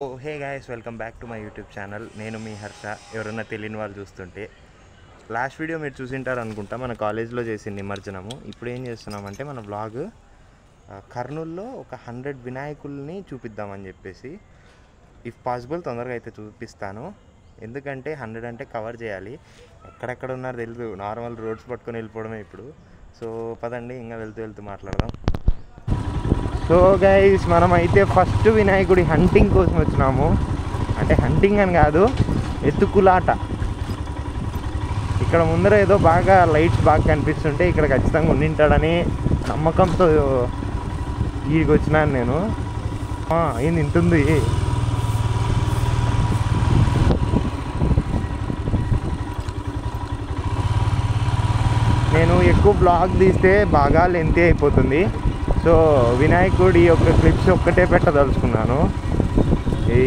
Hey guys, welcome back to my YouTube channel. నేను మీ హర్ష. ఎవరన్నా తెలియని వాళ్ళు చూస్తుంటే లాస్ట్ వీడియో మీరు చూసింటారు అనుకుంటా, మన కాలేజ్లో చేసిన నిమజ్జనము. ఇప్పుడు ఏం చేస్తున్నామంటే మన వ్లాగ్ కర్నూల్లో ఒక 100 వినాయకుల్ని చూపిద్దామని చెప్పేసి, ఇఫ్ పాసిబుల్ తొందరగా అయితే చూపిస్తాను. ఎందుకంటే 100 అంటే కవర్ చేయాలి. ఎక్కడెక్కడ ఉన్నారో తెలియదు, నార్మల్ రోడ్స్ పట్టుకొని వెళ్ళిపోవడమే ఇప్పుడు. సో పదండి, ఇంకా వెళ్తూ మాట్లాడదాం. సో గైస్, మనమైతే ఫస్ట్ వినాయకుడి హంటింగ్ కోసం వచ్చినాము. అంటే హంటింగ్ అని కాదు, ఎత్తుకులాట. ఇక్కడ ముందర ఏదో బాగా లైట్స్ బాగా కనిపిస్తుంటే ఇక్కడ ఖచ్చితంగా ఉండింటాడని నమ్మకంతో ఈడికి వచ్చినాను నేను. ఏంది ఇంటుంది. నేను ఎక్కువ బ్లాగ్ తీస్తే బాగా లెంతీ అయిపోతుంది. సో వినాయకుడి యొక్క క్లిప్స్ ఒక్కటే పెట్టదలుచుకున్నాను.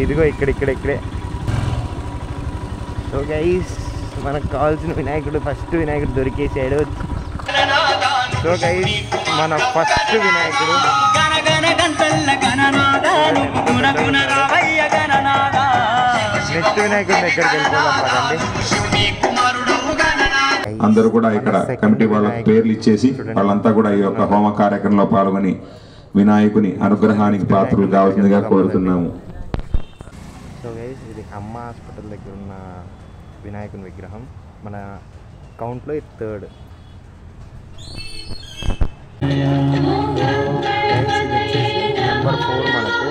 ఇదిగో ఇక్కడే. సో గైస్, మనకు కావాల్సిన వినాయకుడు, ఫస్ట్ వినాయకుడు దొరికేసాడు. సో గైస్, మన ఫస్ట్ వినాయకుడు. నెక్స్ట్ వినాయకుడి దగ్గరికి వెళ్ళిపోదాం పదండి. అందరూ కూడా ఇక్కడ కమిటీ వాళ్ళకి పేర్లు ఇచ్చేసి వాళ్ళంతా కూడా ఈ యొక్క హోమ కార్యక్రమంలో పాల్గొని వినాయకుని అనుగ్రహానికి పాత్రలు కావాల్సిందిగా కోరుతున్నాము. సో గైస్, ఇది అమ్మ హాస్పిటల్ దగ్గర ఉన్న వినాయకుని విగ్రహం. మన కౌంట్లో ఇది 3rd. నెంబర్ 4 మనకు.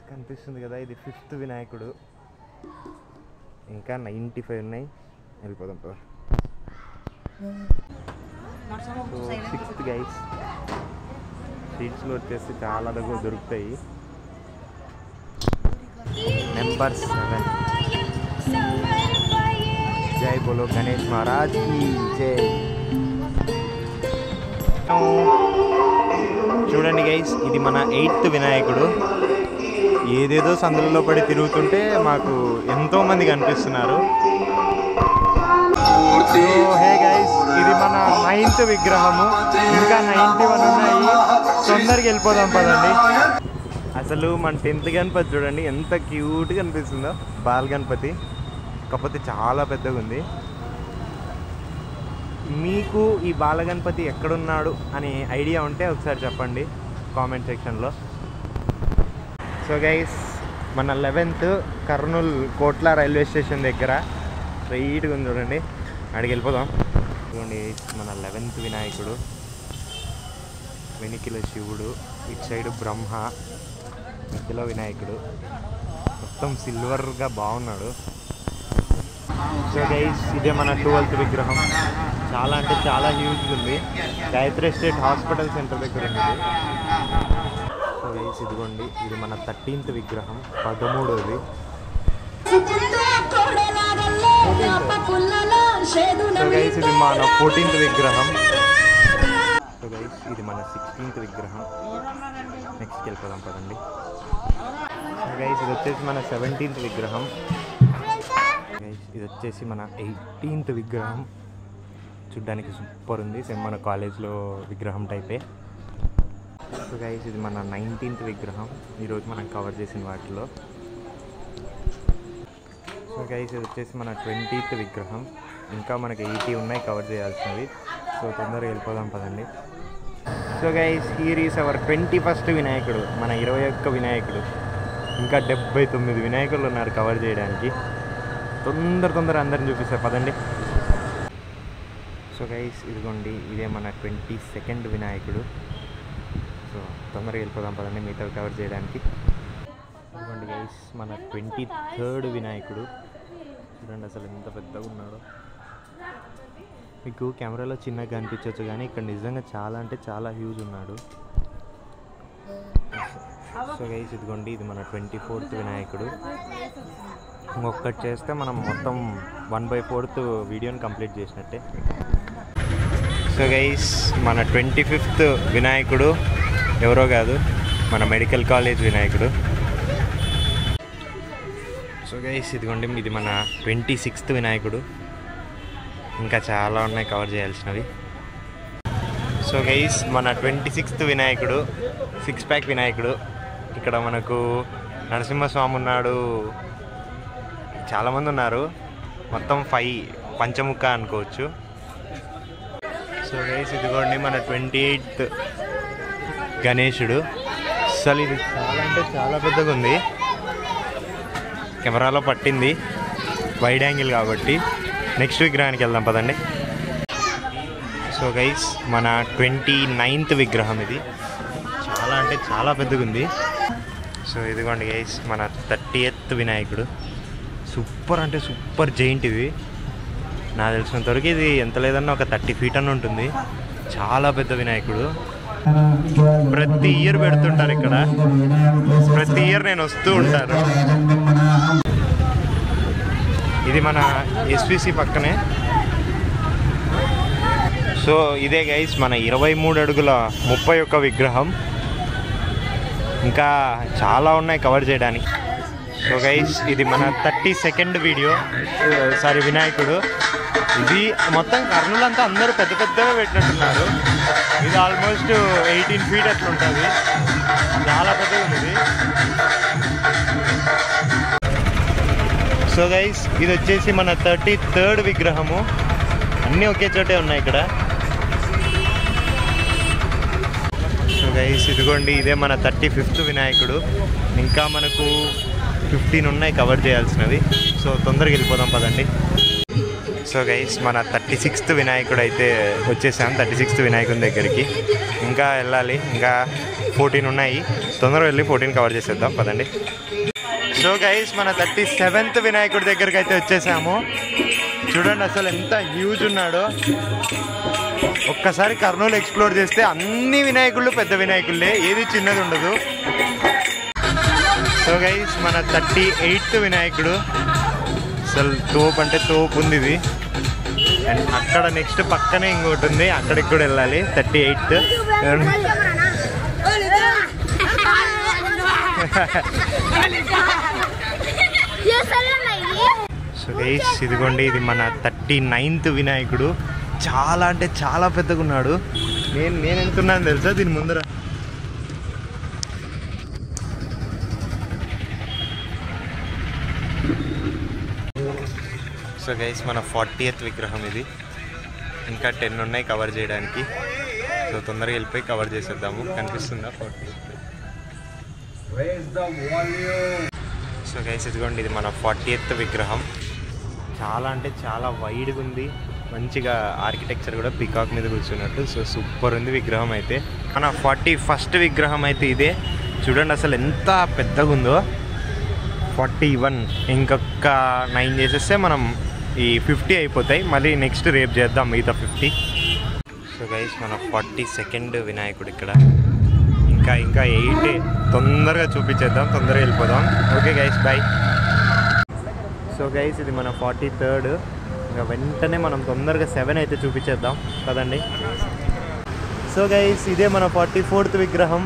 కనిపిస్తుంది కదా, ఇది 5th వినాయకుడు. ఇంకా 95 ఉన్నాయి, వెళ్ళిపోదాం. So 6th guys. సీట్స్లో వచ్చేసి చాలా దగ్గర దొరుకుతాయి. నెంబర్ 7. జై బోలో గణేష్ మహారాజ్ కి జై. చూడండి గైస్, ఇది మన 8th వినాయకుడు. ఏదేదో సందులలో పడి తిరుగుతుంటే మాకు ఎంతోమంది కనిపిస్తున్నారు. హే గైస్, ఇది మన 9th విగ్రహము. ఇంకా 91 ఉన్నాయి. తొందరగా వెళ్ళిపోదాం పదండి. అసలు మన 10th గణపతి చూడండి ఎంత క్యూట్గా అనిపిస్తుందో. బాల్ గణపతి, కాకపోతే చాలా పెద్దగా ఉంది. మీకు ఈ బాల గణపతి ఎక్కడున్నాడు అనే ఐడియా ఉంటే ఒకసారి చెప్పండి కామెంట్ సెక్షన్లో. సో గైస్, మన 11th కర్నూలు కోట్ల రైల్వే స్టేషన్ దగ్గర స్ట్రైట్గా ఉంది చూడండి, అడిగి వెళ్ళిపోదాం. చూడండి, మన 11th వినాయకుడు. వెనికిల శివుడు, ఇటు సైడ్ బ్రహ్మ, మధ్యలో వినాయకుడు. మొత్తం సిల్వర్గా బాగున్నాడు. సో గైస్, ఇదే మన 12th విగ్రహం. చాలా అంటే చాలా హ్యూజ్గా ఉంది. గాయత్రి ఎస్టేట్ హాస్పిటల్ సెంటర్ దగ్గర ఉంది. సో గైస్, ఇదిగోండి, ఇది మన 13th విగ్రహం, 13వది. సో గైస్, ఇది మన 14th విగ్రహం. సో గైస్, ఇది మన 16th విగ్రహం. నెక్స్ట్కి వెళ్ళిపోదాం పదండి. సో గైస్, ఇది వచ్చేసి మన 17th విగ్రహం. గైస్, ఇది వచ్చేసి మన 18th విగ్రహం. చూడ్డానికి సూపర్ ఉంది, సేమ్ మన కాలేజ్లో విగ్రహం టైపే. సో గైస్, ఇది మన 19th విగ్రహం, ఈరోజు మనం కవర్ చేసిన వాటిలో. సో గైస్, ఇది వచ్చేసి మన 20th విగ్రహం. ఇంకా మనకి 80 ఉన్నాయి కవర్ చేయాల్సినవి. సో తొందరగా వెళ్ళిపోదాం పదండి. So guys, here is our 21st వినాయకుడు, మన 21 వినాయకుడు. ఇంకా 79 వినాయకులు ఉన్నారు కవర్ చేయడానికి. తొందర అందరిని చూపిస్తారు పదండి. సో గైస్, ఇదిగోండి, ఇదే మన 22nd వినాయకుడు. సో తొందరగా వెళ్ళిపోదాం పదండి మిగతా కవర్ చేయడానికి. ఇదిగోండి గైస్, మన 23rd వినాయకుడు. చూడండి అసలు ఎంత పెద్దగా ఉన్నాడో. మీకు కెమెరాలో చిన్నగా కనిపించవచ్చు, కానీ ఇక్కడ నిజంగా చాలా అంటే చాలా హ్యూజ్ ఉన్నాడు. సో గైస్, ఇదిగోండి, ఇది మన 24th వినాయకుడు. ఇంకొకటి చేస్తే మనం మొత్తం 1/4 వీడియోని కంప్లీట్ చేసినట్టే. సో గైస్, మన 25th వినాయకుడు ఎవరో కాదు, మన మెడికల్ కాలేజ్ వినాయకుడు. సో గైస్, ఇదిగోండి, ఇది మన 26th వినాయకుడు. ఇంకా చాలా ఉన్నాయి కవర్ చేయాల్సినవి. సో గైస్ మన 26th వినాయకుడు 6 ప్యాక్ వినాయకుడు. ఇక్కడ మనకు నరసింహస్వామి ఉన్నాడు, చాలామంది ఉన్నారు, మొత్తం 5 పంచముఖ అనుకోవచ్చు. సో గైస్ ఇదిగోండి మన 28th గణేశుడు. అసలు ఇది చాలా అంటే చాలా పెద్దగా ఉంది, కెమెరాలో పట్టింది వైడ్ యాంగిల్ కాబట్టి. నెక్స్ట్ విగ్రహానికి వెళ్దాం పదండి. సో గైస్ మన 29th విగ్రహం ఇది, చాలా అంటే చాలా పెద్దగా ఉంది. సో ఇదిగోండి గైస్ మన 30th వినాయకుడు. సూపర్ అంటే సూపర్ జైంట్ ఇది. నాకు తెలిసినంతవరకు ఇది ఎంత లేదన్నా ఒక 30 feet అని ఉంటుంది. చాలా పెద్ద వినాయకుడు. ప్రతి ఇయర్ పెడుతుంటారు ఇక్కడ, ప్రతి ఇయర్ నేను వస్తూ ఉంటాను. ఇది మన ఎస్విసి పక్కనే. సో ఇదే గైస్ మన 23 అడుగుల 31 విగ్రహం. ఇంకా చాలా ఉన్నాయి కవర్ చేయడానికి. సో గైస్ ఇది మన 32nd వీడియో, సారీ వినాయకుడు. ఇది మొత్తం కర్నూలంతా అందరూ పెద్ద పెద్దగా పెట్టినట్టున్నారు. ఇది ఆల్మోస్ట్ 18 feet అట్లా ఉంటుంది, చాలా పెద్దగా ఉంది. సో గైస్ ఇది వచ్చేసి మన 33rd విగ్రహము. అన్నీ ఒకే చోటే ఉన్నాయి ఇక్కడ. సో గైస్ ఇదిగోండి ఇదే మన 35th వినాయకుడు. ఇంకా మనకు 15 ఉన్నాయి కవర్ చేయాల్సినవి. సో తొందరగా వెళ్ళిపోదాం పదండి. సో గైస్ మన 36th వినాయకుడు అయితే వచ్చేసాం, 36th వినాయకుడి దగ్గరికి. ఇంకా వెళ్ళాలి, ఇంకా 14 ఉన్నాయి. తొందరగా వెళ్ళి 14 కవర్ చేసేద్దాం పదండి. సో గైస్ మన 37th వినాయకుడి దగ్గరికి అయితే వచ్చేసాము. చూడండి అసలు ఎంత హ్యూజ్ ఉన్నాడో. ఒక్కసారి కర్నూలు ఎక్స్ప్లోర్ చేస్తే అన్ని వినాయకుళ్ళు పెద్ద వినాయకుళ్ళే, ఏది చిన్నది ఉండదు. సో గైస్ మన 38th వినాయకుడు. అసలు తోపు అంటే తోపు ఉంది ఇది. అండ్ అక్కడ నెక్స్ట్ పక్కనే ఇంకోటి ఉంది, అక్కడికి కూడా వెళ్ళాలి. 38th. సో గైస్ ఇదిగోండి ఇది మన 39th వినాయకుడు. చాలా అంటే చాలా పెద్దగా ఉన్నాడు. నేను ఎంతున్నాను తెలుసా దీని ముందర. సో గైస్ మన 40th విగ్రహం ఇది. ఇంకా 10 ఉన్నాయి కవర్ చేయడానికి. సో తొందరగా వెళ్ళిపోయి కవర్ చేసేద్దాము. కనిపిస్తుందా 40th? సో గైస్ ఇదిగోండి ఇది మన 40th విగ్రహం. చాలా అంటే చాలా వైడ్గా ఉంది, మంచిగా ఆర్కిటెక్చర్ కూడా పికాక్ మీద కూర్చున్నట్టు. సో సూపర్ ఉంది విగ్రహం అయితే. మన 41st విగ్రహం అయితే ఇదే. చూడండి అసలు ఎంత పెద్దగా ఉందో. 41 ఇంకొక 9 చేసేస్తే మనం ఈ 50 అయిపోతాయి. మళ్ళీ నెక్స్ట్ రేపు చేద్దాం మిగతా 50. సో గైస్ మన 42nd వినాయకుడు ఇక్కడ. ఇంకా 8 తొందరగా చూపించేద్దాం, తొందరగా వెళ్ళిపోదాం. Okay guys bye. So guys ఇది మన 43rd. ఇంకా వెంటనే మనం తొందరగా 7 అయితే చూపించేద్దాం కదండి. సో గైస్ ఇదే మన 44th విగ్రహం.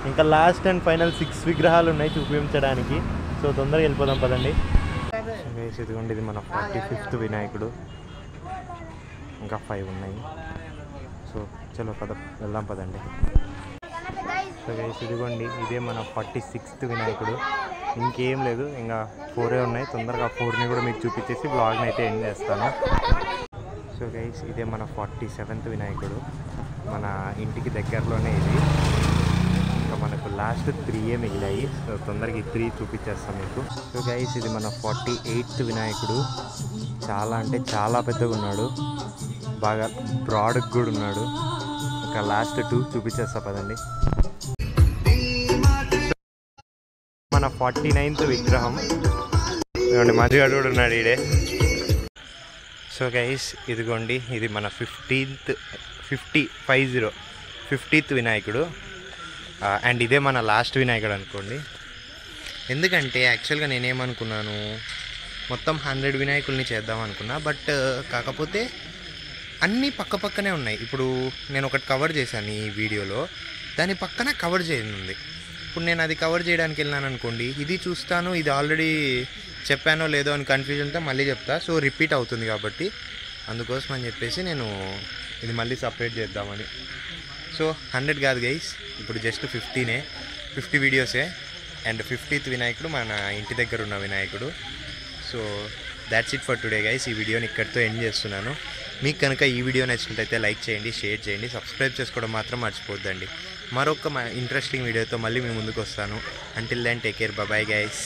ఇంకా లాస్ట్ అండ్ ఫైనల్ 6 విగ్రహాలు ఉన్నాయి చూపించడానికి. సో తొందరగా వెళ్ళిపోదాం పదండి. గైస్ ఇదిగోండి ఇది మన 45th వినాయకుడు. ఇంకా 5 ఉన్నాయి. సో చలో వెళ్దాం పదండి. సో గైస్ ఇదిగోండి ఇదే మన 46th వినాయకుడు. ఇంకేం లేదు, ఇంకా 4 ఉన్నాయి. తొందరగా 4ని కూడా మీకు చూపించేసి బ్లాగ్ని అయితే ఎండ్ చేస్తాను. సో గైస్ ఇదే మన 47th వినాయకుడు. మన ఇంటికి దగ్గరలోనే ఇది. ఇంకా మనకు లాస్ట్ 3 మిగిలాయి. సో తొందరగా ఈ 3 చూపించేస్తాం మీకు. సో గైస్ ఇది మన 48th వినాయకుడు. చాలా అంటే చాలా పెద్దగా ఉన్నాడు, బాగా బ్రాడ్గా కూడా ఉన్నాడు. ఇంకా లాస్ట్ 2 చూపించేస్తా పదండి. మన 49th విగ్రహం. ఇదిగోండి మధుగాడు కూడా ఉన్నాడు ఈడే. సో గైస్ ఇదిగోండి ఇది మన 50th వినాయకుడు. అండ్ ఇదే మన లాస్ట్ వినాయకుడు అనుకోండి. ఎందుకంటే యాక్చువల్గా నేనేమనుకున్నాను, మొత్తం 100 వినాయకుల్ని చేద్దాం అనుకున్నా. బట్ కాకపోతే అన్నీ పక్కనే ఉన్నాయి. ఇప్పుడు నేను ఒకటి కవర్ చేశాను ఈ వీడియోలో, దాని పక్కన కవర్ చేయనుంది. ఇప్పుడు నేను అది కవర్ చేయడానికి వెళ్ళాను అనుకోండి, ఇది చూస్తాను, ఇది ఆల్రెడీ చెప్పానో లేదో అని కన్ఫ్యూజన్తో మళ్ళీ చెప్తా. సో రిపీట్ అవుతుంది కాబట్టి అందుకోసం అని చెప్పేసి నేను ఇది మళ్ళీ సపరేట్ చేద్దామని. సో 100 కాదు గైస్, ఇప్పుడు జస్ట్ 50 వీడియోసే. అండ్ 50th వినాయకుడు మన ఇంటి దగ్గర ఉన్న వినాయకుడు. So that's it for today guys. ఈ వీడియోని ఇక్కడితో ఎండ్ చేస్తున్నాను. మీకు కనుక ఈ వీడియో నచ్చినట్టయితే లైక్ చేయండి, షేర్ చేయండి, సబ్స్క్రైబ్ చేసుకోవడం మాత్రం మర్చిపోద్దండి. మరొక ఇంట్రెస్టింగ్ వీడియోతో మళ్ళీ మీ ముందుకు వస్తాను. Until then take care, bye guys.